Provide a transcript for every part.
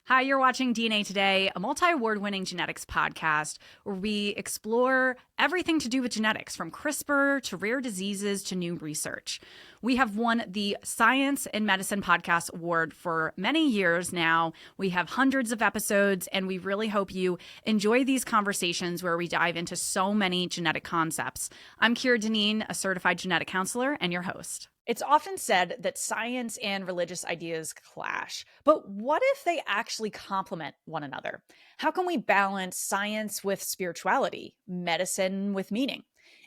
Hi, you're watching DNA Today, a multi-award winning genetics podcast where we explore everything to do with genetics, from CRISPR to rare diseases to new research. We have won the Science and Medicine Podcast Award for many years now. We have hundreds of episodes, and we really hope you enjoy these conversations where we dive into so many genetic concepts. I'm Kira Dineen, a certified genetic counselor, and your host. It's often said that science and religious ideas clash, but what if they actually complement one another? How can we balance science with spirituality, medicine with meaning?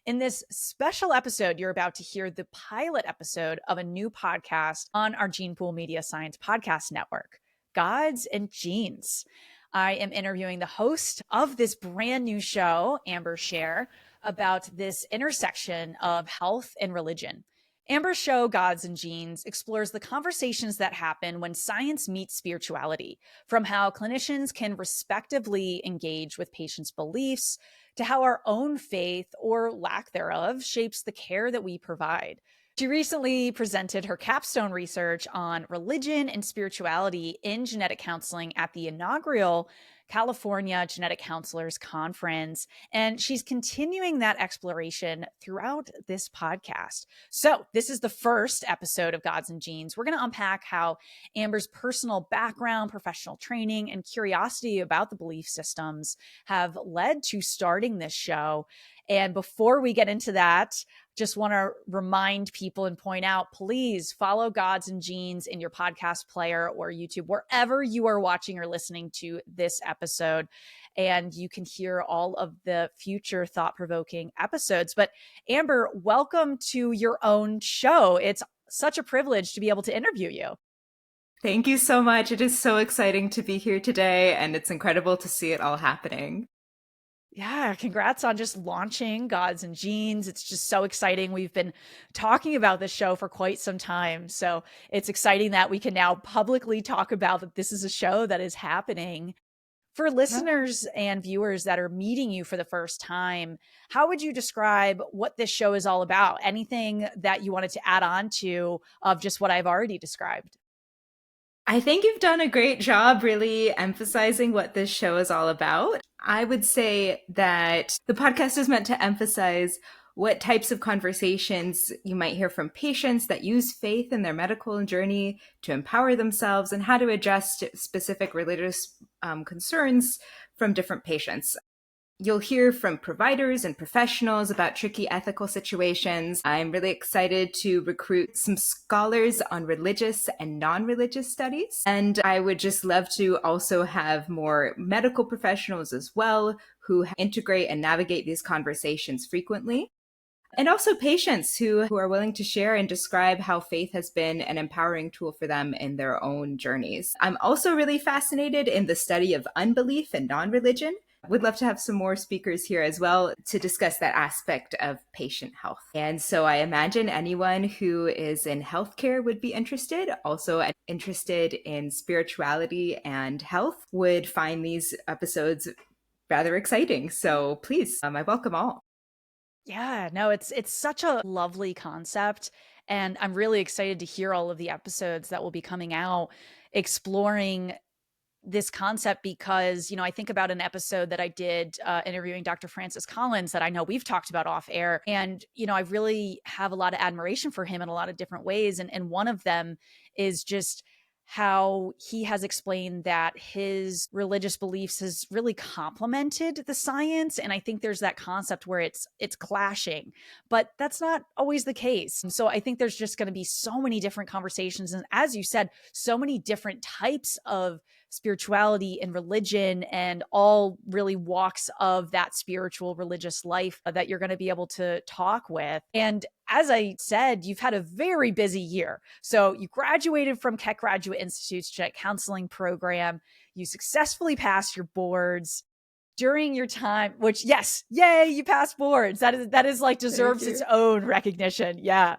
In this special episode, you're about to hear the pilot episode of a new podcast on our Gene Pool Media Science Podcast Network, Gods and Genes. I am interviewing the host of this brand new show, Amber Sher, about this intersection of health and religion. Amber's show, Gods and Genes, explores the conversations that happen when science meets spirituality, from how clinicians can respectively engage with patients' beliefs to how our own faith, or lack thereof, shapes the care that we provide. She recently presented her capstone research on religion and spirituality in genetic counseling at the inaugural California Genetic Counselors Conference, and she's continuing that exploration throughout this podcast. So this is the first episode of Gods and Genes. We're going to unpack how Amber's personal background, professional training, and curiosity about the belief systems have led to starting this show. And before we get into that, just want to remind people and point out, please follow Gods and Genes in your podcast player or YouTube, wherever you are watching or listening to this episode. And you can hear all of the future thought-provoking episodes. But Amber, welcome to your own show. It's such a privilege to be able to interview you. Thank you so much. It is so exciting to be here today, and it's incredible to see it all happening. Yeah, congrats on just launching Gods and Genes. It's just so exciting. We've been talking about this show for quite some time. So it's exciting that we can now publicly talk about that this is a show that is happening. For listeners and viewers that are meeting you for the first time, how would you describe what this show is all about? Anything that you wanted to add on to of just what I've already described? I think you've done a great job really emphasizing what this show is all about. I would say that the podcast is meant to emphasize what types of conversations you might hear from patients that use faith in their medical journey to empower themselves, and how to address specific religious concerns from different patients. You'll hear from providers and professionals about tricky ethical situations. I'm really excited to recruit some scholars on religious and non-religious studies. And I would just love to also have more medical professionals as well who integrate and navigate these conversations frequently. And also patients who are willing to share and describe how faith has been an empowering tool for them in their own journeys. I'm also really fascinated in the study of unbelief and non-religion. Would love to have some more speakers here as well to discuss that aspect of patient health. And so I imagine anyone who is in healthcare would be interested, also interested in spirituality and health, would find these episodes rather exciting. So please, I welcome all. Yeah, no, it's such a lovely concept, and I'm really excited to hear all of the episodes that will be coming out exploring this concept, because, I think about an episode that I did interviewing Dr. Francis Collins that I know we've talked about off air. And, I really have a lot of admiration for him in a lot of different ways. And one of them is just how he has explained that his religious beliefs has really complemented the science. And I think there's that concept where it's clashing, but that's not always the case. And so I think there's just going to be so many different conversations. And as you said, so many different types of spirituality and religion, and all really walks of that spiritual religious life that you're going to be able to talk with. And as I said, you've had a very busy year. So you graduated from Keck Graduate Institute's genetic counseling program. You successfully passed your boards during your time, which, yes, yay, you passed boards. That is like deserves its own recognition. Yeah.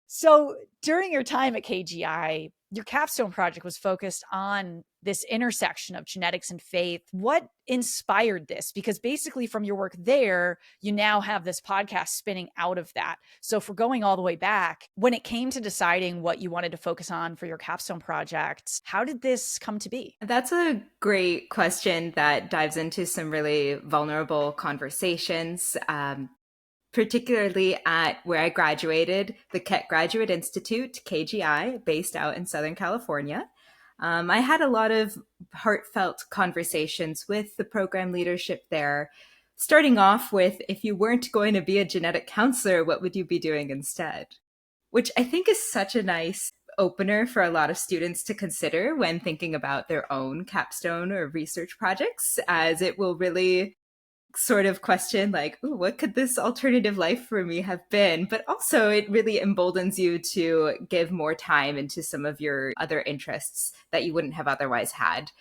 So during your time at KGI, your capstone project was focused on this intersection of genetics and faith. What inspired this? Because basically from your work there, you now have this podcast spinning out of that. So if we're going all the way back, when it came to deciding what you wanted to focus on for your capstone project, how did this come to be? That's a great question that dives into some really vulnerable conversations. Particularly at where I graduated, the Keck Graduate Institute, KGI, based out in Southern California. I had a lot of heartfelt conversations with the program leadership there, starting off with, if you weren't going to be a genetic counselor, what would you be doing instead? Which I think is such a nice opener for a lot of students to consider when thinking about their own capstone or research projects, as it will really sort of question like, ooh, what could this alternative life for me have been? But also it really emboldens you to give more time into some of your other interests that you wouldn't have otherwise had.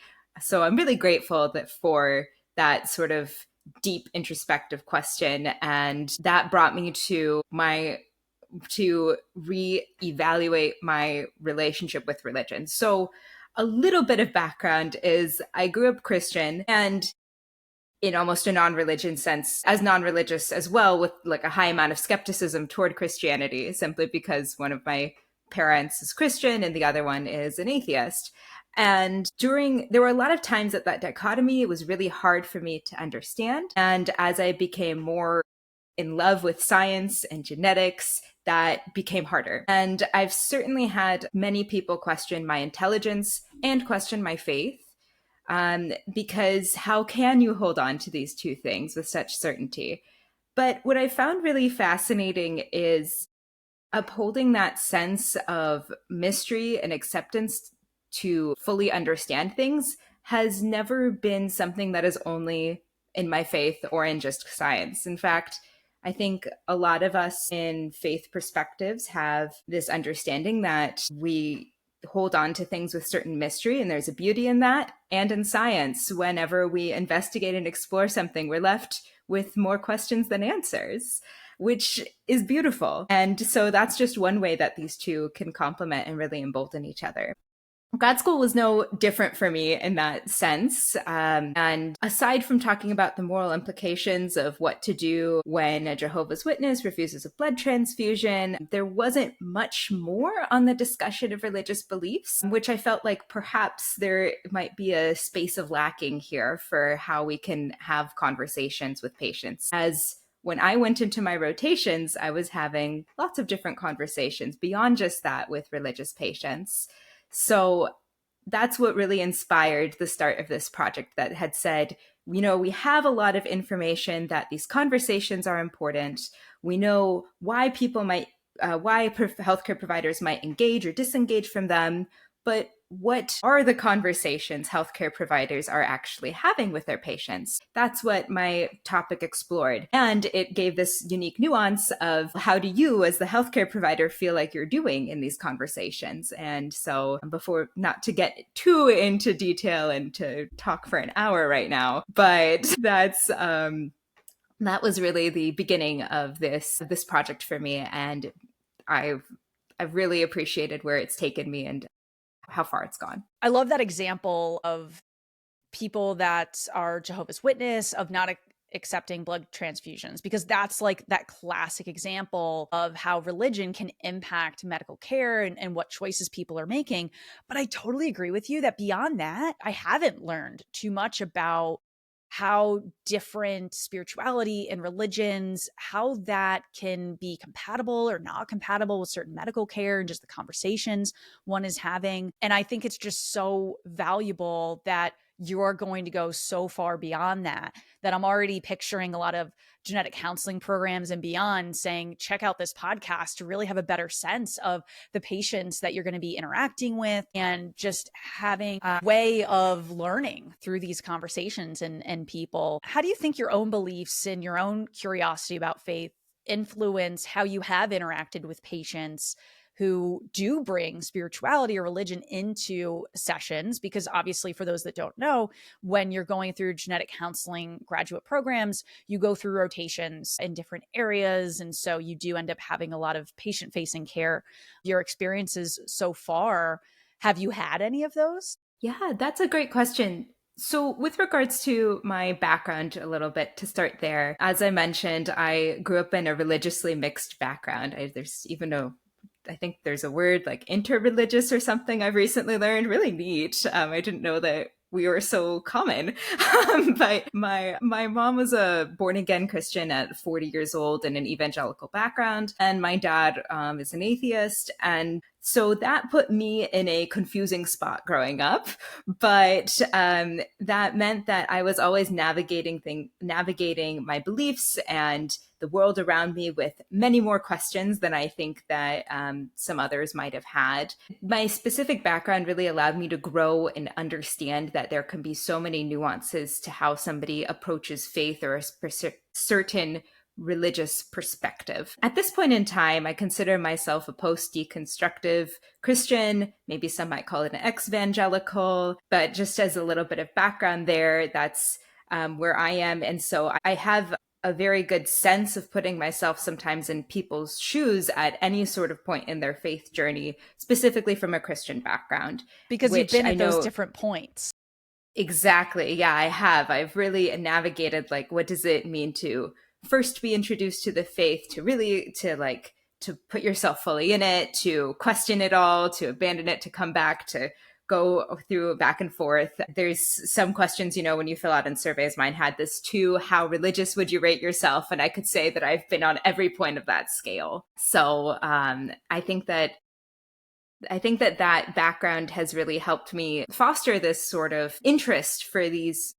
So I'm really grateful that for that sort of deep introspective question. And that brought me to reevaluate my relationship with religion. So a little bit of background is I grew up Christian, and in almost a non-religion sense, as non-religious as well, with like a high amount of skepticism toward Christianity, simply because one of my parents is Christian and the other one is an atheist. And there were a lot of times at that dichotomy, it was really hard for me to understand. And as I became more in love with science and genetics, that became harder. And I've certainly had many people question my intelligence and question my faith. Because how can you hold on to these two things with such certainty? But what I found really fascinating is upholding that sense of mystery and acceptance to fully understand things has never been something that is only in my faith or in just science. In fact, I think a lot of us in faith perspectives have this understanding that we hold on to things with certain mystery, and there's a beauty in that. And in science, whenever we investigate and explore something, we're left with more questions than answers, which is beautiful. And so that's just one way that these two can complement and really embolden each other. Grad school was no different for me in that sense. And aside from talking about the moral implications of what to do when a Jehovah's Witness refuses a blood transfusion, there wasn't much more on the discussion of religious beliefs, which I felt like perhaps there might be a space of lacking here for how we can have conversations with patients. As when I went into my rotations, I was having lots of different conversations beyond just that with religious patients. So that's what really inspired the start of this project, that had said, you know, we have a lot of information that these conversations are important. We know why healthcare providers might engage or disengage from them, but what are the conversations healthcare providers are actually having with their patients? That's what my topic explored. And it gave this unique nuance of, how do you as the healthcare provider feel like you're doing in these conversations? And so, before, not to get too into detail and to talk for an hour right now, but that was really the beginning of this project for me. And I've really appreciated where it's taken me and how far it's gone. I love that example of people that are Jehovah's Witness, of not accepting blood transfusions, because that's like that classic example of how religion can impact medical care and what choices people are making. But I totally agree with you that beyond that, I haven't learned too much about how different spirituality and religions, how that can be compatible or not compatible with certain medical care and just the conversations one is having. And I think it's just so valuable that you're going to go so far beyond that, that I'm already picturing a lot of genetic counseling programs and beyond saying, check out this podcast to really have a better sense of the patients that you're going to be interacting with, and just having a way of learning through these conversations and people. How do you think your own beliefs and your own curiosity about faith influence how you have interacted with patients who do bring spirituality or religion into sessions? Because obviously, for those that don't know, when you're going through genetic counseling graduate programs, you go through rotations in different areas. And so you do end up having a lot of patient-facing care. Your experiences so far, have you had any of those? Yeah, that's a great question. So, with regards to my background, a little bit to start there, as I mentioned, I grew up in a religiously mixed background. There's even I think there's a word like interreligious or something I've recently learned. Really neat. I didn't know that we were so common. But my mom was a born again Christian at 40 years old in an evangelical background, and my dad is an atheist. And so that put me in a confusing spot growing up. But that meant that I was always navigating my beliefs and the world around me with many more questions than I think that some others might have had. My specific background really allowed me to grow and understand that there can be so many nuances to how somebody approaches faith or a certain religious perspective. At this point in time, I consider myself a post-deconstructive Christian. Maybe some might call it an ex-evangelical, but just as a little bit of background there, that's where I am. And so I have a very good sense of putting myself sometimes in people's shoes at any sort of point in their faith journey, specifically from a Christian background. Because you've been at those different points. Exactly. Yeah, I have. I've really navigated like, what does it mean to first be introduced to the faith, to put yourself fully in it, to question it all, to abandon it, to come back, to go through back and forth. There's some questions, when you fill out in surveys, mine had this too: how religious would you rate yourself? And I could say that I've been on every point of that scale. So I think that that background has really helped me foster this sort of interest for these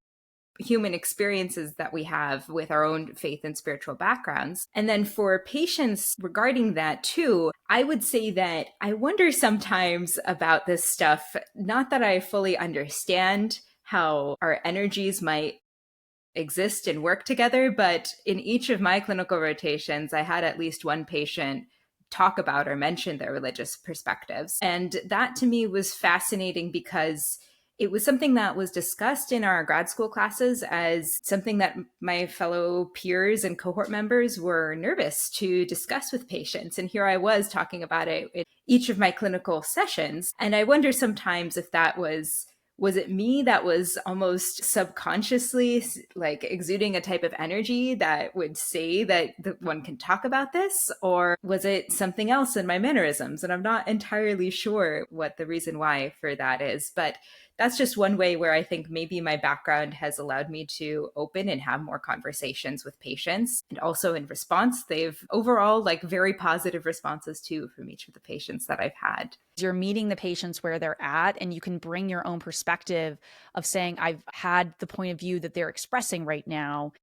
human experiences that we have with our own faith and spiritual backgrounds. And then for patients regarding that too, I would say that I wonder sometimes about this stuff, not that I fully understand how our energies might exist and work together, but in each of my clinical rotations, I had at least one patient talk about or mention their religious perspectives. And that to me was fascinating because it was something that was discussed in our grad school classes as something that my fellow peers and cohort members were nervous to discuss with patients. And here I was talking about it in each of my clinical sessions. And I wonder sometimes if that was it me that was almost subconsciously like exuding a type of energy that would say that one can talk about this? Or was it something else in my mannerisms? And I'm not entirely sure what the reason why for that is. But that's just one way where I think maybe my background has allowed me to open and have more conversations with patients. And also in response, they've overall like very positive responses too from each of the patients that I've had. You're meeting the patients where they're at, and you can bring your own perspective of saying, I've had the point of view that they're expressing right now.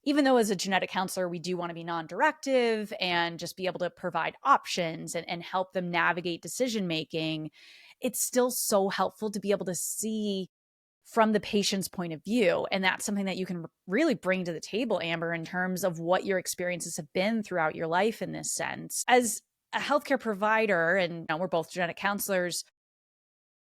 Even though as a genetic counselor, we do want to be non-directive and just be able to provide options and help them navigate decision-making, it's still so helpful to be able to see from the patient's point of view. And that's something that you can really bring to the table, Amber, in terms of what your experiences have been throughout your life in this sense. As a healthcare provider, and we're both genetic counselors,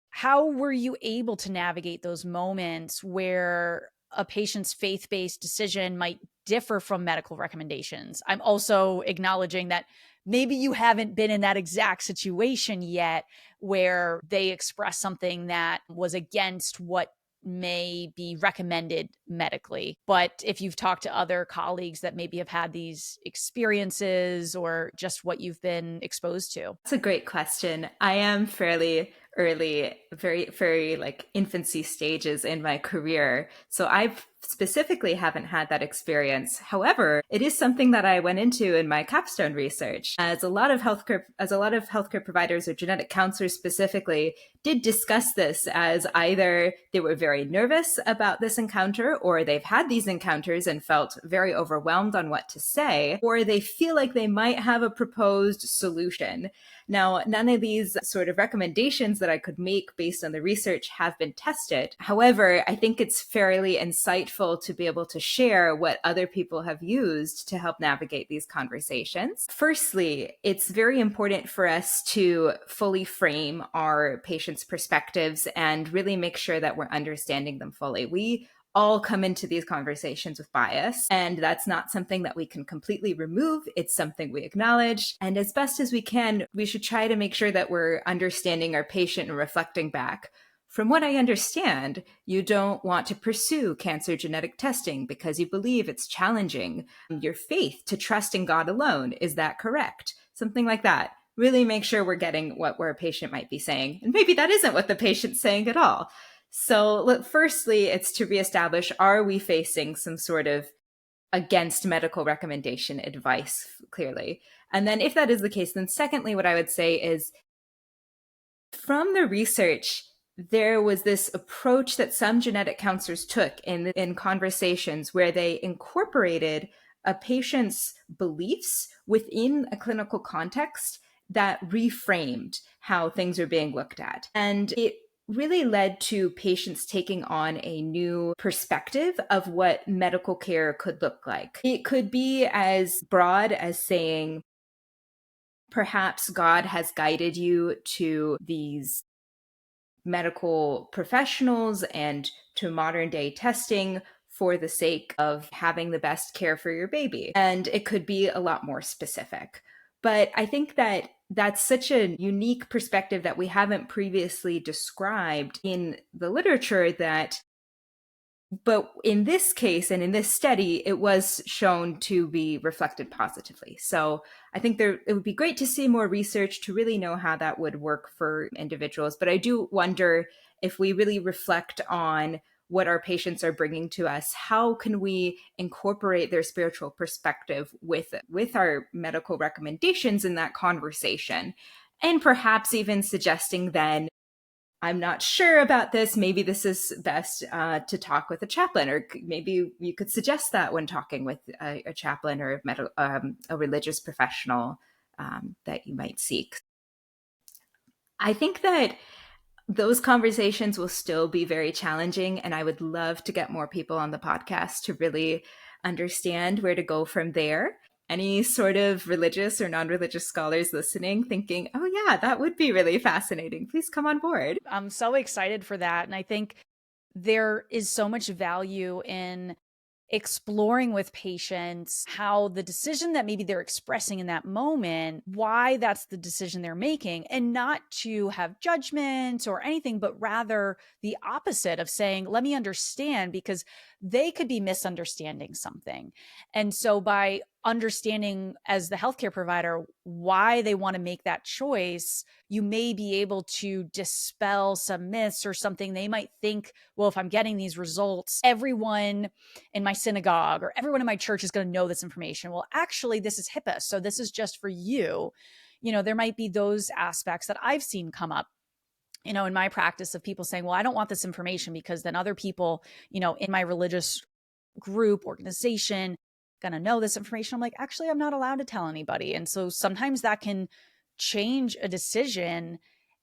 how were you able to navigate those moments where a patient's faith-based decision might differ from medical recommendations? I'm also acknowledging that maybe you haven't been in that exact situation yet where they express something that was against what may be recommended medically. But if you've talked to other colleagues that maybe have had these experiences or just what you've been exposed to. That's a great question. I am fairly early, very, very like infancy stages in my career. So I specifically haven't had that experience. However, it is something that I went into in my capstone research. As a lot of healthcare providers or genetic counselors specifically did discuss this as either they were very nervous about this encounter, or they've had these encounters and felt very overwhelmed on what to say, or they feel like they might have a proposed solution. Now, none of these sort of recommendations that I could make based on the research have been tested. However, I think it's fairly insightful to be able to share what other people have used to help navigate these conversations. Firstly, it's very important for us to fully frame our patients' perspectives and really make sure that we're understanding them fully. We all come into these conversations with bias, and that's not something that we can completely remove. It's something we acknowledge. And as best as we can, we should try to make sure that we're understanding our patient and reflecting back From what I understand, you don't want to pursue cancer genetic testing because you believe it's challenging your faith to trust in God alone. Is that correct? Something like that. Really make sure we're getting where a patient might be saying. And maybe that isn't what the patient's saying at all. So, look, firstly, it's to reestablish, are we facing some sort of against medical recommendation advice, clearly? And then if that is the case, then secondly, what I would say is, from the research, there was this approach that some genetic counselors took in conversations where they incorporated a patient's beliefs within a clinical context that reframed how things are being looked at. And it really led to patients taking on a new perspective of what medical care could look like. It could be as broad as saying, perhaps God has guided you to these medical professionals and to modern day testing for the sake of having the best care for your baby. And it could be a lot more specific. But I think that that's such a unique perspective that we haven't previously described in the literature but in this case and in this study, it was shown to be reflected positively. So I think it would be great to see more research to really know how that would work for individuals. But I do wonder, if we really reflect on what our patients are bringing to us, how can we incorporate their spiritual perspective with our medical recommendations in that conversation? And perhaps even suggesting then, I'm not sure about this. Maybe this is best to talk with a chaplain, or maybe you could suggest that when talking with a chaplain or a religious professional that you might seek. I think that those conversations will still be very challenging, and I would love to get more people on the podcast to really understand where to go from there. Any sort of religious or non-religious scholars listening thinking, oh yeah, that would be really fascinating, please come on board. I'm so excited for that. And I think there is so much value in exploring with patients how the decision that maybe they're expressing in that moment, why that's the decision they're making, and not to have judgment or anything, but rather the opposite of saying, let me understand, because they could be misunderstanding something. And so by understanding as the healthcare provider why they want to make that choice, you may be able to dispel some myths or something. They might think, well, if I'm getting these results, everyone in my synagogue or everyone in my church is going to know this information. Well, actually, this is HIPAA, so this is just for you. There might be those aspects that I've seen come up, in my practice, of people saying, well, I don't want this information because then other people, in my religious group, organization, going to know this information. I'm like, actually, I'm not allowed to tell anybody. And so sometimes that can change a decision.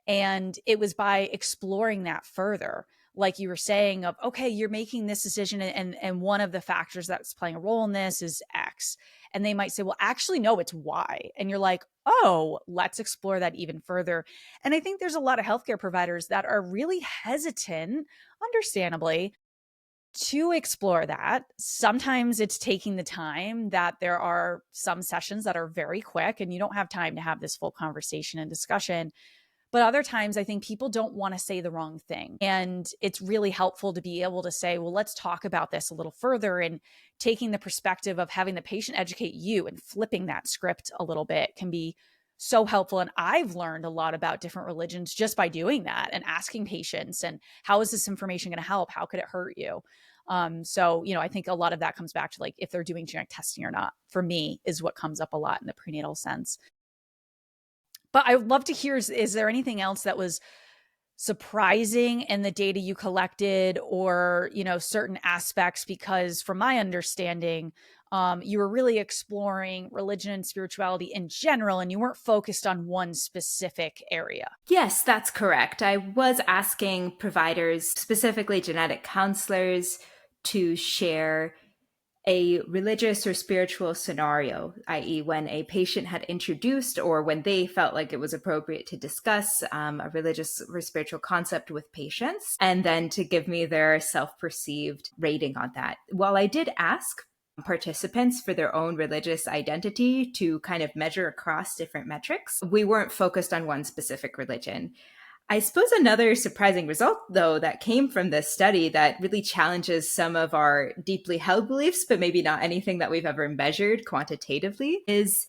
And it was by exploring that further, like you were saying, of, okay, you're making this decision, and one of the factors that's playing a role in this is X. And they might say, well, actually, no, it's Y. And you're like, oh, let's explore that even further. And I think there's a lot of healthcare providers that are really hesitant, understandably, to explore that. Sometimes it's taking the time, that there are some sessions that are very quick and you don't have time to have this full conversation and discussion. But other times, I think people don't want to say the wrong thing. And it's really helpful to be able to say, well, let's talk about this a little further, and taking the perspective of having the patient educate you and flipping that script a little bit can be so helpful. And I've learned a lot about different religions just by doing that and asking patients, and how is this information going to help? How could it hurt you? So, I think a lot of that comes back to, like, if they're doing genetic testing or not, for me, is what comes up a lot in the prenatal sense. But I would love to hear, is there anything else that was surprising in the data you collected, or, certain aspects? Because from my understanding, you were really exploring religion and spirituality in general, and you weren't focused on one specific area. Yes, that's correct. I was asking providers, specifically genetic counselors, to share a religious or spiritual scenario, i.e., when a patient had introduced, or when they felt like it was appropriate to discuss a religious or spiritual concept with patients, and then to give me their self-perceived rating on that. While I did ask participants for their own religious identity to kind of measure across different metrics, we weren't focused on one specific religion. I suppose another surprising result, though, that came from this study that really challenges some of our deeply held beliefs, but maybe not anything that we've ever measured quantitatively, is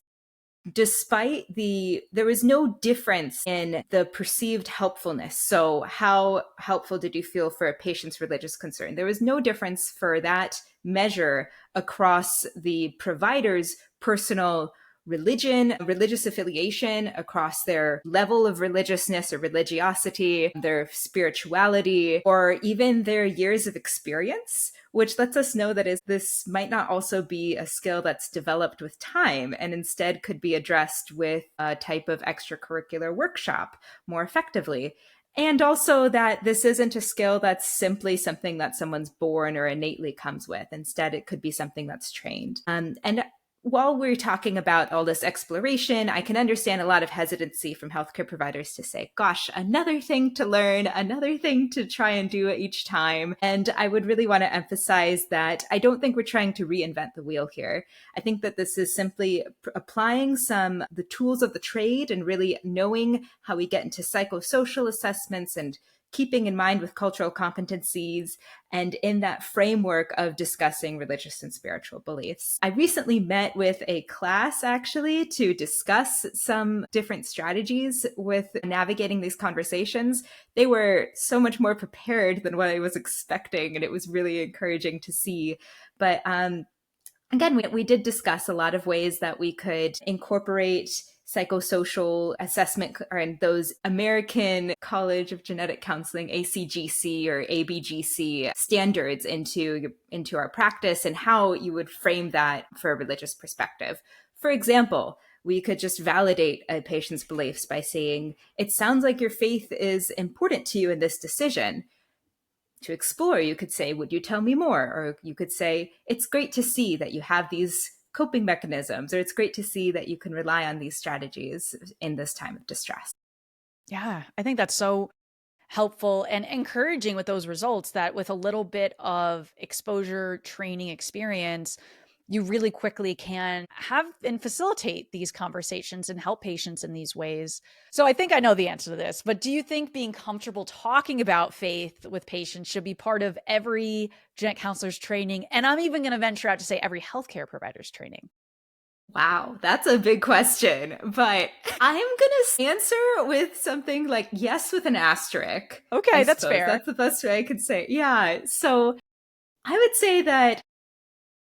there was no difference in the perceived helpfulness. So how helpful did you feel for a patient's religious concern? There was no difference for that measure across the provider's personal religion, religious affiliation, across their level of religiousness or religiosity, their spirituality, or even their years of experience, which lets us know that this might not also be a skill that's developed with time and instead could be addressed with a type of extracurricular workshop more effectively. And also that this isn't a skill that's simply something that someone's born or innately comes with. Instead, it could be something that's trained. And while we're talking about all this exploration, I can understand a lot of hesitancy from healthcare providers to say, gosh, another thing to learn, another thing to try and do each time. And I would really want to emphasize that I don't think we're trying to reinvent the wheel here. I think that this is simply applying the tools of the trade and really knowing how we get into psychosocial assessments and keeping in mind with cultural competencies and in that framework of discussing religious and spiritual beliefs. I recently met with a class actually to discuss some different strategies with navigating these conversations. They were so much more prepared than what I was expecting, and it was really encouraging to see. But again, we did discuss a lot of ways that we could incorporate psychosocial assessment and those American College of Genetic Counseling, ACGC or ABGC standards into our practice and how you would frame that for a religious perspective. For example, we could just validate a patient's beliefs by saying, it sounds like your faith is important to you in this decision. To explore, you could say, would you tell me more? Or you could say, it's great to see that you have these coping mechanisms, or it's great to see that you can rely on these strategies in this time of distress. Yeah, I think that's so helpful and encouraging with those results, that with a little bit of exposure, training, experience, you really quickly can have and facilitate these conversations and help patients in these ways. So I think I know the answer to this, but do you think being comfortable talking about faith with patients should be part of every genetic counselor's training? And I'm even going to venture out to say every healthcare provider's training. Wow, that's a big question, but I'm going to answer with something like yes with an asterisk. Okay, that's fair. That's the best way I could say. Yeah. So I would say that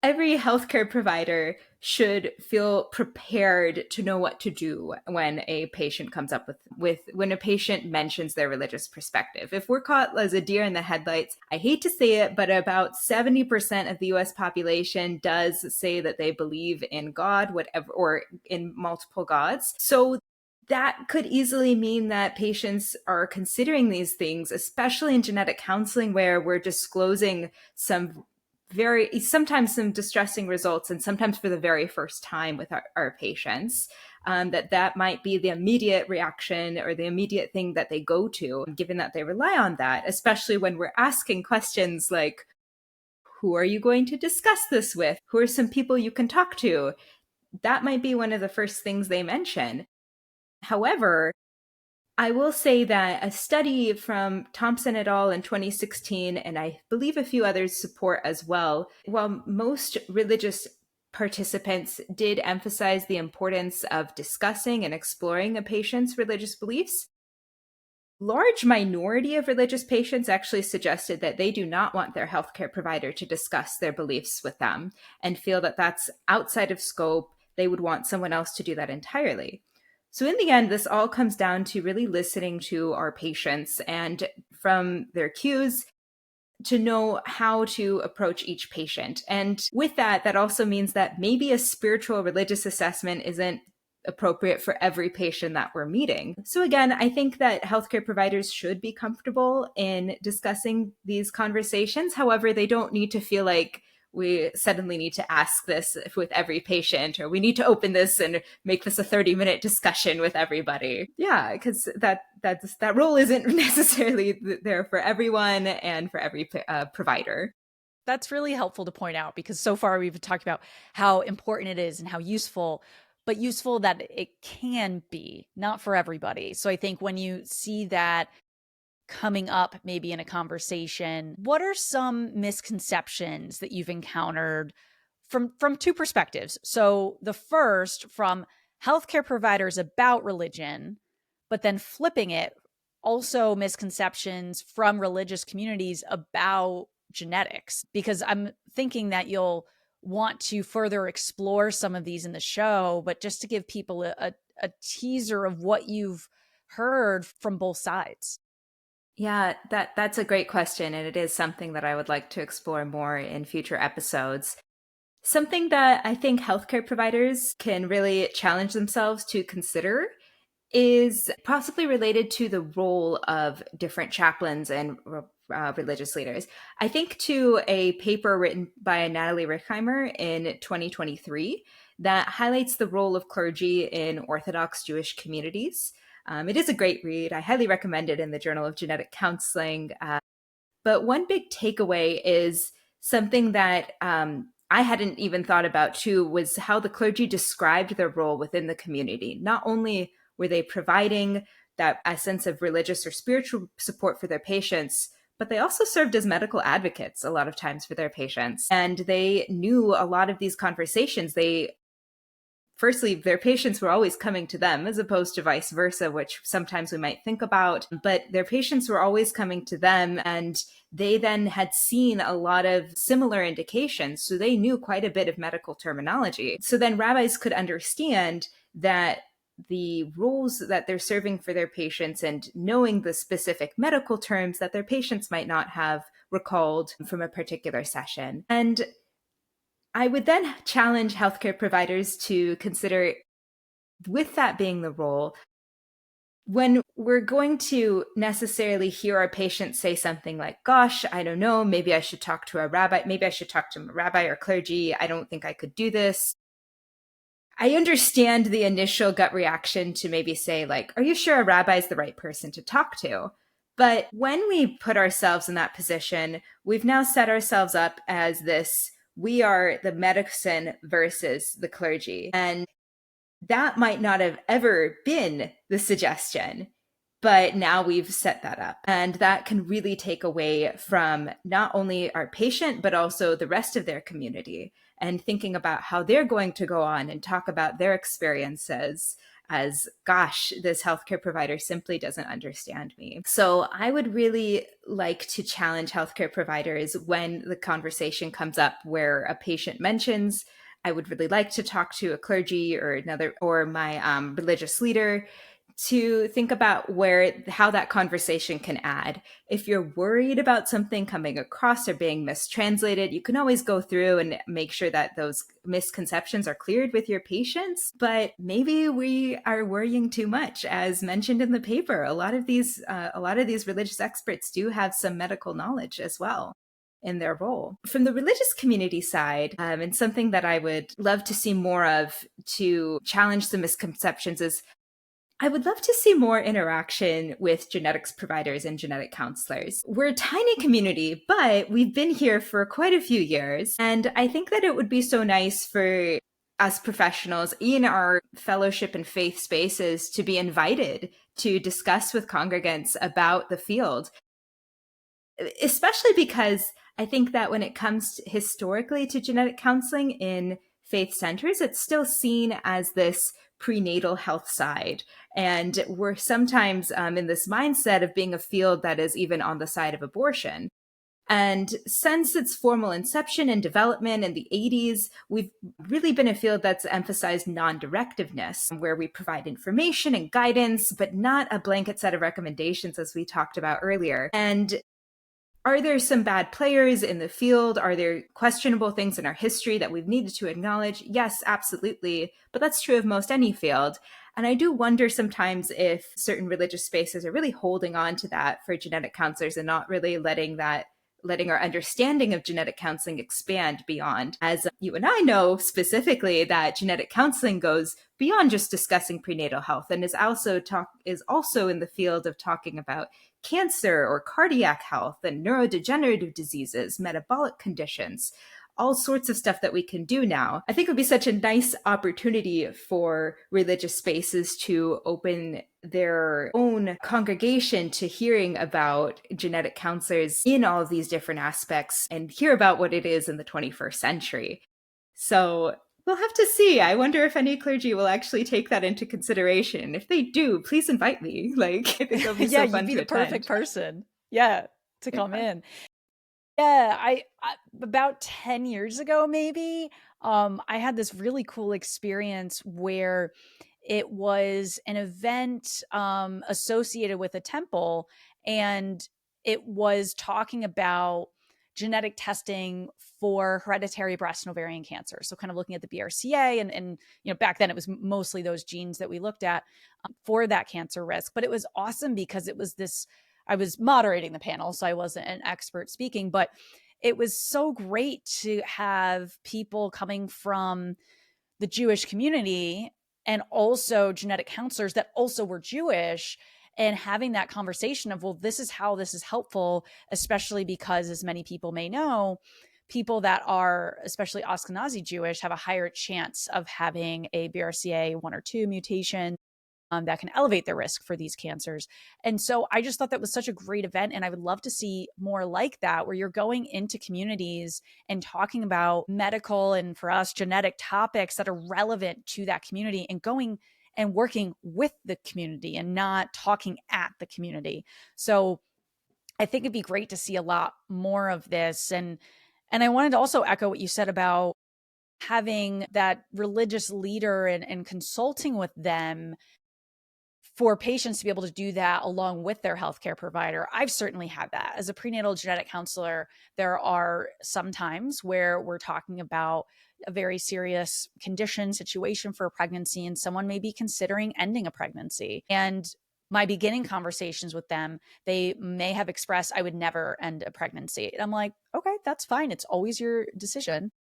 every healthcare provider should feel prepared to know what to do when a patient comes up with when a patient mentions their religious perspective. If we're caught as a deer in the headlights, I hate to say it, but about 70% of the US population does say that they believe in God, whatever, or in multiple gods. So that could easily mean that patients are considering these things, especially in genetic counseling, where we're disclosing sometimes some distressing results, and sometimes for the very first time with our patients, that might be the immediate reaction or the immediate thing that they go to, given that they rely on that, especially when we're asking questions like, who are you going to discuss this with? Who are some people you can talk to? That might be one of the first things they mention. However, I will say that a study from Thompson et al. In 2016, and I believe a few others support as well, while most religious participants did emphasize the importance of discussing and exploring a patient's religious beliefs, large minority of religious patients actually suggested that they do not want their healthcare provider to discuss their beliefs with them and feel that that's outside of scope. They would want someone else to do that entirely. So in the end, this all comes down to really listening to our patients and from their cues to know how to approach each patient. And with that, that also means that maybe a spiritual religious assessment isn't appropriate for every patient that we're meeting. So again, I think that healthcare providers should be comfortable in discussing these conversations. However, they don't need to feel like we suddenly need to ask this with every patient, or we need to open this and make this a 30-minute discussion with everybody. Yeah, because that role isn't necessarily there for everyone and for every provider. That's really helpful to point out, because so far we've talked about how important it is and how useful. but useful that it can be, not for everybody. So I think when you see that coming up maybe in a conversation, what are some misconceptions that you've encountered from two perspectives? So the first from healthcare providers about religion, but then flipping it, also misconceptions from religious communities about genetics, because I'm thinking that you'll want to further explore some of these in the show, but just to give people a teaser of what you've heard from both sides. Yeah, that's a great question, and it is something that I would like to explore more in future episodes. Something that I think healthcare providers can really challenge themselves to consider is possibly related to the role of different chaplains and religious leaders. I think to a paper written by Natalie Richheimer in 2023 that highlights the role of clergy in Orthodox Jewish communities. It is a great read. I highly recommend it in the Journal of Genetic Counseling. But one big takeaway is something that I hadn't even thought about too, was how the clergy described their role within the community. Not only were they providing that a sense of religious or spiritual support for their patients, but they also served as medical advocates a lot of times for their patients. And they knew a lot of these conversations. Firstly, their patients were always coming to them as opposed to vice versa, which sometimes we might think about. But their patients were always coming to them, and they then had seen a lot of similar indications. So they knew quite a bit of medical terminology. So then rabbis could understand that the roles that they're serving for their patients and knowing the specific medical terms that their patients might not have recalled from a particular session. And I would then challenge healthcare providers to consider, with that being the role, when we're going to necessarily hear our patients say something like, gosh, I don't know, maybe I should talk to a rabbi, maybe I should talk to a rabbi or clergy, I don't think I could do this. I understand the initial gut reaction to maybe say, like, are you sure a rabbi is the right person to talk to? But when we put ourselves in that position, we've now set ourselves up as this, we are the medicine versus the clergy. And that might not have ever been the suggestion, but now we've set that up. And that can really take away from not only our patient, but also the rest of their community, and thinking about how they're going to go on and talk about their experiences as, gosh, this healthcare provider simply doesn't understand me. So I would really like to challenge healthcare providers when the conversation comes up where a patient mentions, I would really like to talk to a clergy or my religious leader, to think about how that conversation can add. If you're worried about something coming across or being mistranslated, you can always go through and make sure that those misconceptions are cleared with your patients. But maybe we are worrying too much. As mentioned in the paper, a lot of these religious experts do have some medical knowledge as well in their role. From the religious community side, and something that I would love to see more of to challenge some misconceptions is, I would love to see more interaction with genetics providers and genetic counselors. We're a tiny community, but we've been here for quite a few years. And I think that it would be so nice for us professionals in our fellowship and faith spaces to be invited to discuss with congregants about the field, especially because I think that when it comes historically to genetic counseling in faith centers, it's still seen as this prenatal health side. And we're sometimes in this mindset of being a field that is even on the side of abortion. And since its formal inception and development in the 80s, we've really been a field that's emphasized non-directiveness, where we provide information and guidance, but not a blanket set of recommendations, as we talked about earlier. And are there some bad players in the field? Are there questionable things in our history that we've needed to acknowledge? Yes, absolutely. But that's true of most any field. And I do wonder sometimes if certain religious spaces are really holding on to that for genetic counselors and not really letting our understanding of genetic counseling expand beyond. As you and I know specifically, that genetic counseling goes beyond just discussing prenatal health and is also in the field of talking about cancer or cardiac health and neurodegenerative diseases, metabolic conditions, all sorts of stuff that we can do now. I think it would be such a nice opportunity for religious spaces to open their own congregation to hearing about genetic counselors in all of these different aspects and hear about what it is in the 21st century. So we'll have to see. I wonder if any clergy will actually take that into consideration. If they do, please invite me. Like, I think it'll be yeah, so fun you'd be to the attend. perfect person. Yeah, to come in. Yeah, I about 10 years ago, maybe, I had this really cool experience where it was an event associated with a temple, and it was talking about genetic testing for hereditary breast and ovarian cancer. So kind of looking at the BRCA and back then it was mostly those genes that we looked at for that cancer risk. But it was awesome because it was this, I was moderating the panel, so I wasn't an expert speaking, but it was so great to have people coming from the Jewish community and also genetic counselors that also were Jewish, and having that conversation of, well, this is how this is helpful, especially because, as many people may know, people that are especially Ashkenazi Jewish have a higher chance of having a BRCA1 or 2 mutation that can elevate their risk for these cancers. And so I just thought that was such a great event. And I would love to see more like that, where you're going into communities and talking about medical and, for us, genetic topics that are relevant to that community, and going and working with the community and not talking at the community. So I think it'd be great to see a lot more of this. And I wanted to also echo what you said about having that religious leader and consulting with them for patients to be able to do that along with their healthcare provider. I've certainly had that. As a prenatal genetic counselor, there are some times where we're talking about a very serious condition, situation for a pregnancy, and someone may be considering ending a pregnancy. And my beginning conversations with them, they may have expressed, I would never end a pregnancy. And I'm like, okay, that's fine. It's always your decision,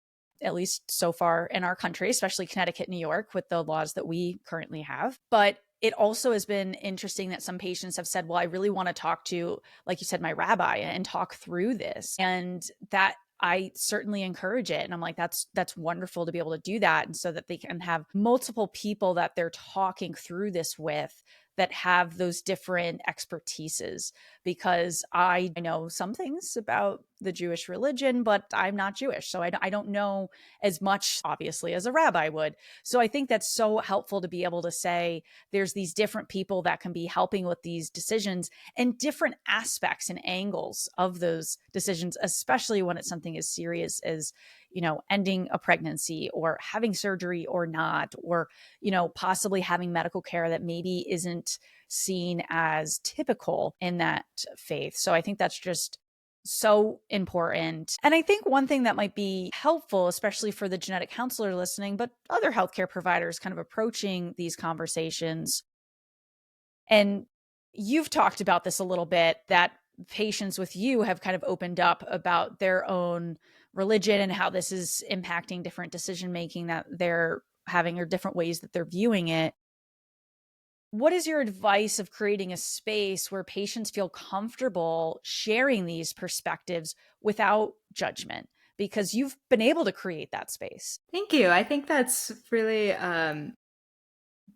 at least so far in our country, especially Connecticut, New York, with the laws that we currently have. But it also has been interesting that some patients have said, well, I really want to talk to, like you said, my rabbi and talk through this. And that I certainly encourage it. And I'm like, that's wonderful to be able to do that. And so that they can have multiple people that they're talking through this with that have those different expertises, because I know some things about the Jewish religion, but I'm not Jewish. So I don't know as much, obviously, as a rabbi would. So I think that's so helpful to be able to say there's these different people that can be helping with these decisions and different aspects and angles of those decisions, especially when it's something as serious as, ending a pregnancy or having surgery or not, or, possibly having medical care that maybe isn't seen as typical in that faith. So I think that's just so important. And I think one thing that might be helpful, especially for the genetic counselor listening, but other healthcare providers kind of approaching these conversations, and you've talked about this a little bit, that patients with you have kind of opened up about their own religion and how this is impacting different decision making that they're having, or different ways that they're viewing it. What is your advice of creating a space where patients feel comfortable sharing these perspectives without judgment? Because you've been able to create that space. Thank you. I think that's really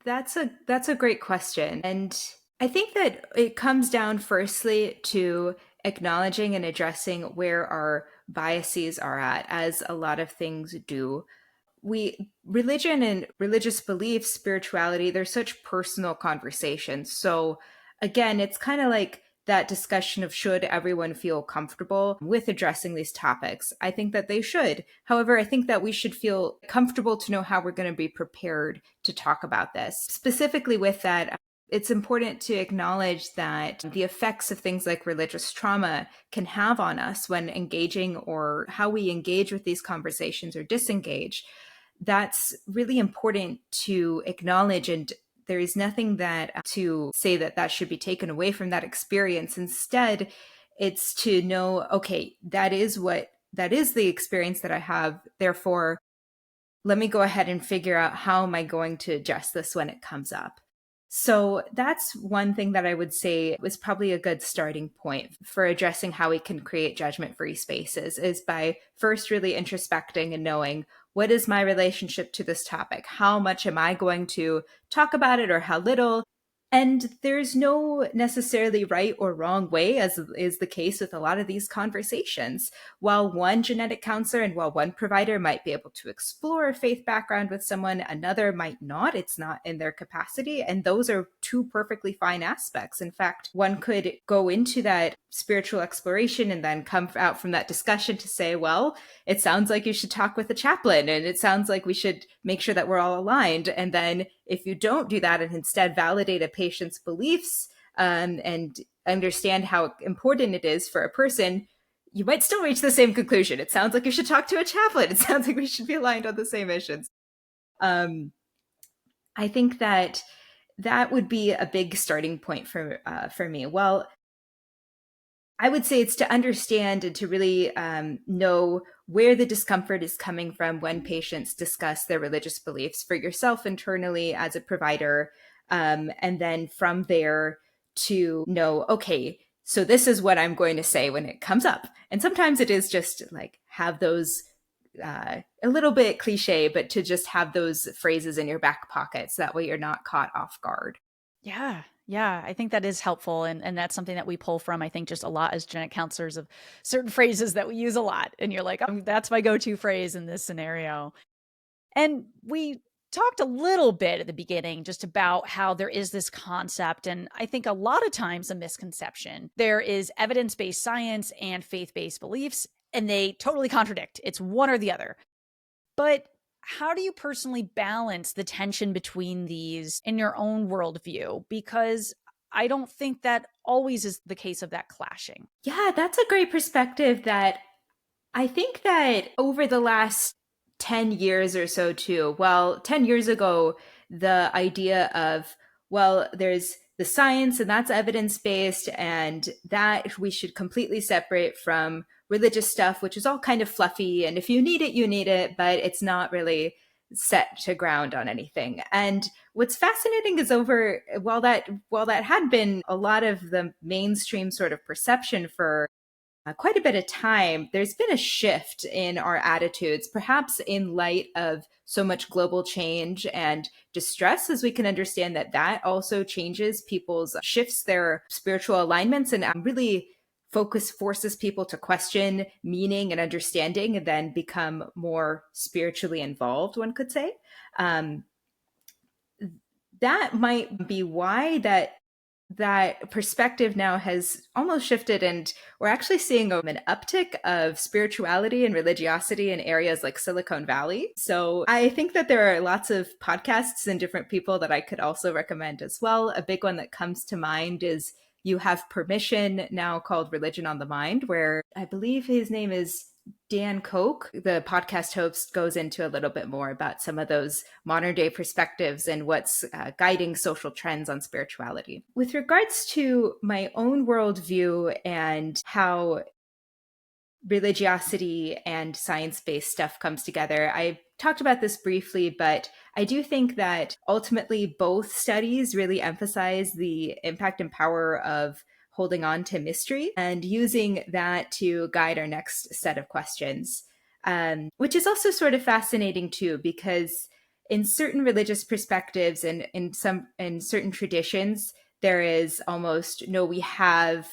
that's a great question. And I think that it comes down firstly to acknowledging and addressing where our biases are at, as a lot of things do. Religion and religious beliefs, spirituality, they're such personal conversations. So again, it's kind of like that discussion of, should everyone feel comfortable with addressing these topics? I think that they should. However, I think that we should feel comfortable to know how we're going to be prepared to talk about this. Specifically with that, it's important to acknowledge that the effects of things like religious trauma can have on us when engaging, or how we engage with these conversations or disengage. That's really important to acknowledge, and there is nothing that to say that should be taken away from that experience. Instead, it's to know, okay, that is the experience that I have. Therefore, let me go ahead and figure out, how am I going to address this when it comes up? So that's one thing that I would say was probably a good starting point for addressing how we can create judgment-free spaces, is by first really introspecting and knowing, what is my relationship to this topic? How much am I going to talk about it, or how little? And there's no necessarily right or wrong way, as is the case with a lot of these conversations. While one genetic counselor and while one provider might be able to explore a faith background with someone, another might not. It's not in their capacity. And those are two perfectly fine aspects. In fact, one could go into that spiritual exploration and then come out from that discussion to say, well, it sounds like you should talk with a chaplain, and it sounds like we should make sure that we're all aligned. And then if you don't do that and instead validate a patient's beliefs, and understand how important it is for a person, you might still reach the same conclusion. It sounds like you should talk to a chaplain. It sounds like we should be aligned on the same missions. I think that that would be a big starting point for me. Well, I would say it's to understand and to really know where the discomfort is coming from when patients discuss their religious beliefs for yourself internally as a provider. And then from there to know, okay, so this is what I'm going to say when it comes up. And sometimes it is just like have those a little bit cliche, but to just have those phrases in your back pocket so that way you're not caught off guard. Yeah. Yeah, I think that is helpful. And that's something that we pull from, I think, just a lot as genetic counselors, of certain phrases that we use a lot. And you're like, that's my go-to phrase in this scenario. And we talked a little bit at the beginning just about how there is this concept, and I think a lot of times a misconception. There is evidence-based science and faith-based beliefs, and they totally contradict. It's one or the other. But how do you personally balance the tension between these in your own worldview? Because I don't think that always is the case of that clashing. Yeah, that's a great perspective that I think that over the last 10 years or so, too, well, 10 years ago, the idea of, well, there's the science and that's evidence based, and that we should completely separate from religious stuff, which is all kind of fluffy. And if you need it, you need it, but it's not really set to ground on anything. And what's fascinating is while that had been a lot of the mainstream sort of perception for quite a bit of time, there's been a shift in our attitudes, perhaps in light of so much global change and distress, as we can understand that that also changes people's shifts their spiritual alignments, and really forces people to question meaning and understanding, and then become more spiritually involved, one could say. Um, that might be why that perspective now has almost shifted, and we're actually seeing an uptick of spirituality and religiosity in areas like Silicon Valley. So I think that there are lots of podcasts and different people that I could also recommend as well. A big one that comes to mind is You Have Permission, now called Religion on the Mind, where I believe his name is Dan Koch. The podcast host goes into a little bit more about some of those modern day perspectives and what's guiding social trends on spirituality. With regards to my own worldview and how religiosity and science-based stuff comes together, I talked about this briefly, but I do think that ultimately both studies really emphasize the impact and power of holding on to mystery and using that to guide our next set of questions, which is also sort of fascinating too, because in certain religious perspectives and in certain traditions, there is almost no, we have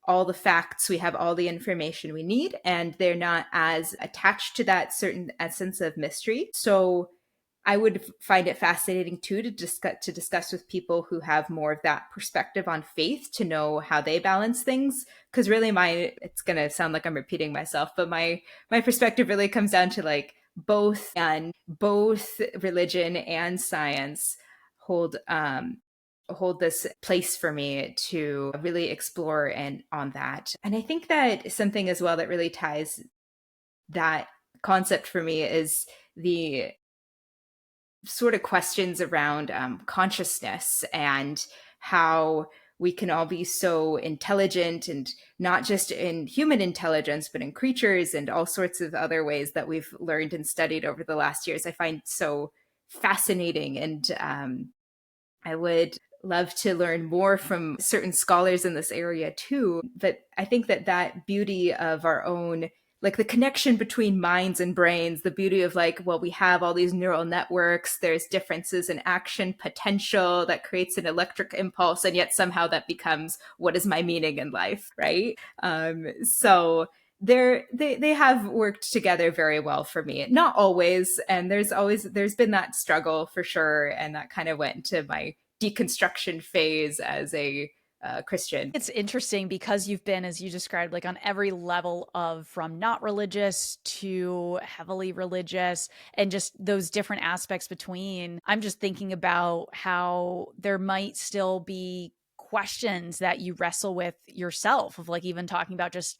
all the facts, we have all the information we need, and they're not as attached to that certain essence of mystery. So I would find it fascinating too to discuss with people who have more of that perspective on faith, to know how they balance things. Because really, it's going to sound like I'm repeating myself, but my perspective really comes down to like both religion and science hold this place for me to really explore and on that. And I think that something as well that really ties that concept for me is the sort of questions around consciousness, and how we can all be so intelligent, and not just in human intelligence, but in creatures and all sorts of other ways that we've learned and studied over the last years. I find so fascinating. And I would love to learn more from certain scholars in this area too. But I think that beauty of our own, like the connection between minds and brains, the beauty of like, well, we have all these neural networks, there's differences in action potential that creates an electric impulse, and yet somehow that becomes, what is my meaning in life, right? So they have worked together very well for me. Not always, and there's been that struggle for sure, and that kind of went into my deconstruction phase as a Christian. It's interesting because you've been, as you described, like on every level of from not religious to heavily religious, and just those different aspects between. I'm just thinking about how there might still be questions that you wrestle with yourself, of like even talking about just,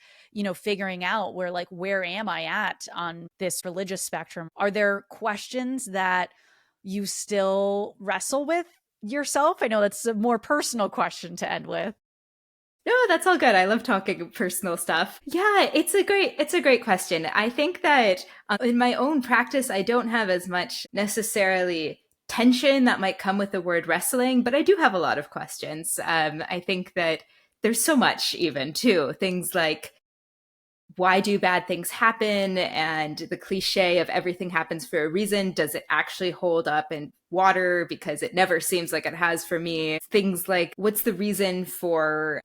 figuring out where am I at on this religious spectrum? Are there questions that you still wrestle with yourself? I know that's a more personal question to end with. No, that's all good. I love talking personal stuff. Yeah, it's a great question. I think that in my own practice, I don't have as much necessarily tension that might come with the word wrestling, but I do have a lot of questions. I think that there's so much even too. Things like, why do bad things happen? And the cliche of everything happens for a reason. Does it actually hold up in water? Because it never seems like it has for me. Things like, what's the reason for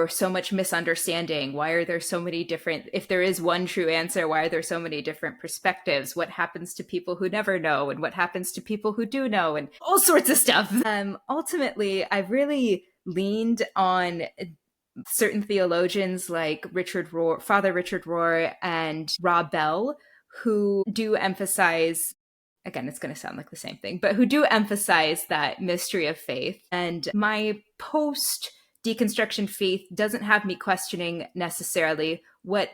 so much misunderstanding? Why are there so many different, if there is one true answer, why are there so many different perspectives? What happens to people who never know? And what happens to people who do know? And all sorts of stuff. Ultimately, I've really leaned on certain theologians like Father Richard Rohr and Rob Bell, who do emphasize, again, it's going to sound like the same thing, but who do emphasize that mystery of faith. And my post deconstruction faith doesn't have me questioning necessarily what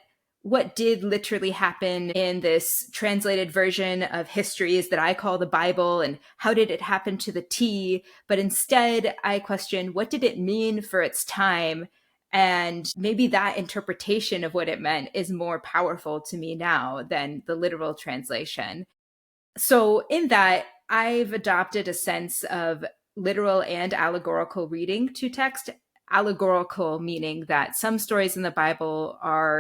did literally happen in this translated version of histories that I call the Bible, and how did it happen to the T? But instead, I question, what did it mean for its time? And maybe that interpretation of what it meant is more powerful to me now than the literal translation. So in that, I've adopted a sense of literal and allegorical reading to text. Allegorical meaning that some stories in the Bible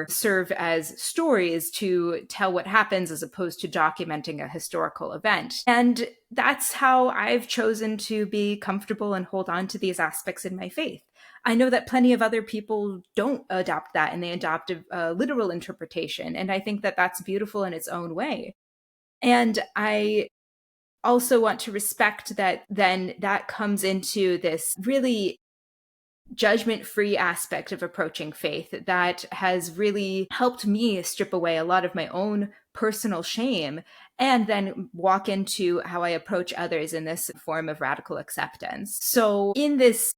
serve as stories to tell what happens as opposed to documenting a historical event. And that's how I've chosen to be comfortable and hold on to these aspects in my faith. I know that plenty of other people don't adopt that, and they adopt a literal interpretation. And I think that that's beautiful in its own way. And I also want to respect that then that comes into this really judgment-free aspect of approaching faith that has really helped me strip away a lot of my own personal shame, and then walk into how I approach others in this form of radical acceptance. So in this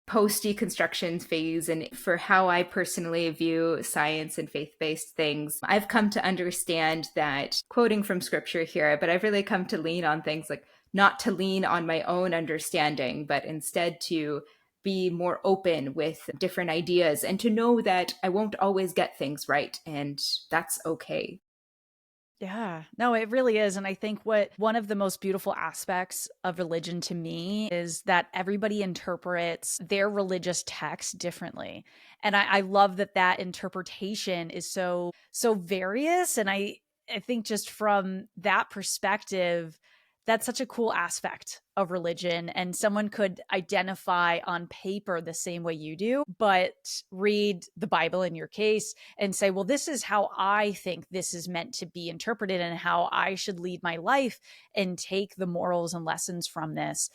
post-deconstruction phase, and for how I personally view science and faith-based things, I've come to understand that, quoting from scripture here, but I've really come to lean on things like not to lean on my own understanding, but instead to be more open with different ideas, and to know that I won't always get things right, and that's okay. Yeah, no, it really is. And I think what one of the most beautiful aspects of religion to me is that everybody interprets their religious text differently. And I love that that interpretation is so various. And I think just from that perspective, that's such a cool aspect of religion. And someone could identify on paper the same way you do, but read the Bible in your case and say, well, this is how I think this is meant to be interpreted, and how I should lead my life and take the morals and lessons from this.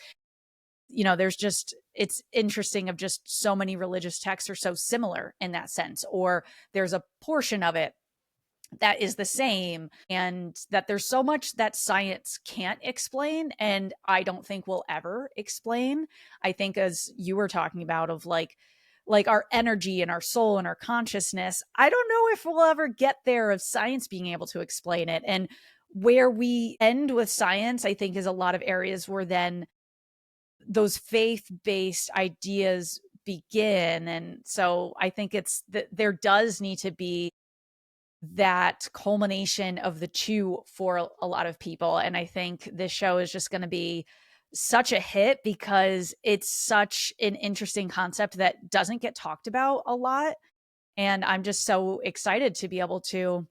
It's interesting of just so many religious texts are so similar in that sense, or there's a portion of it that is the same, and that there's so much that science can't explain, and I don't think will ever explain. I think, as you were talking about, of like our energy and our soul and our consciousness, I don't know if we'll ever get there of science being able to explain it. And where we end with science, I think, is a lot of areas where then those faith-based ideas begin. And so I think it's that there does need to be that culmination of the two for a lot of people. And I think this show is just going to be such a hit because it's such an interesting concept that doesn't get talked about a lot. And I'm just so excited to be able to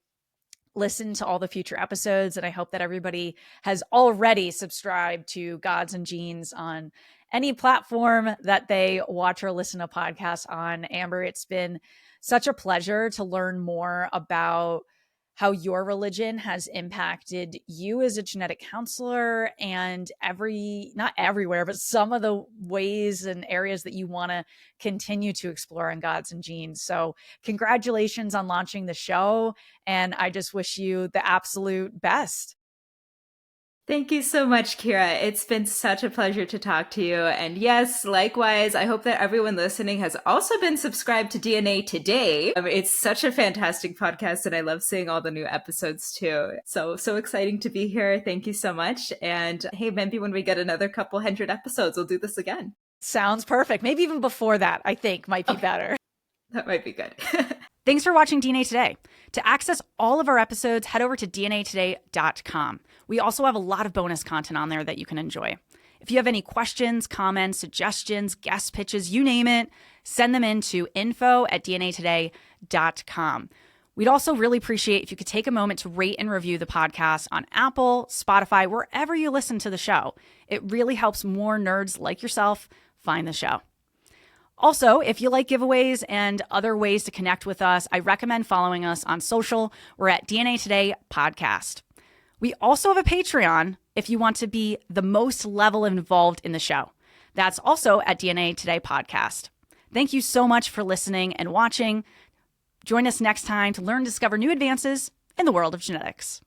listen to all the future episodes. And I hope that everybody has already subscribed to Gods and Genes on any platform that they watch or listen to podcasts on. Amber, it's been such a pleasure to learn more about how your religion has impacted you as a genetic counselor and not everywhere, but some of the ways and areas that you want to continue to explore in Gods and Genes. So congratulations on launching the show. And I just wish you the absolute best. Thank you so much, Kira. It's been such a pleasure to talk to you. And yes, likewise, I hope that everyone listening has also been subscribed to DNA Today. It's such a fantastic podcast, and I love seeing all the new episodes too. So exciting to be here. Thank you so much. And hey, maybe when we get another couple hundred episodes, we'll do this again. Sounds perfect. Maybe even before that, I think might be better. That might be good. Thanks for watching DNA Today. To access all of our episodes, head over to dnatoday.com. We also have a lot of bonus content on there that you can enjoy. If you have any questions, comments, suggestions, guest pitches, you name it, send them in to info@dnatoday.com. We'd also really appreciate if you could take a moment to rate and review the podcast on Apple, Spotify, wherever you listen to the show. It really helps more nerds like yourself find the show. Also, if you like giveaways and other ways to connect with us, I recommend following us on social. We're at DNA Today Podcast. We also have a Patreon if you want to be the most level involved in the show. That's also at DNA Today Podcast. Thank you so much for listening and watching. Join us next time to learn and discover new advances in the world of genetics.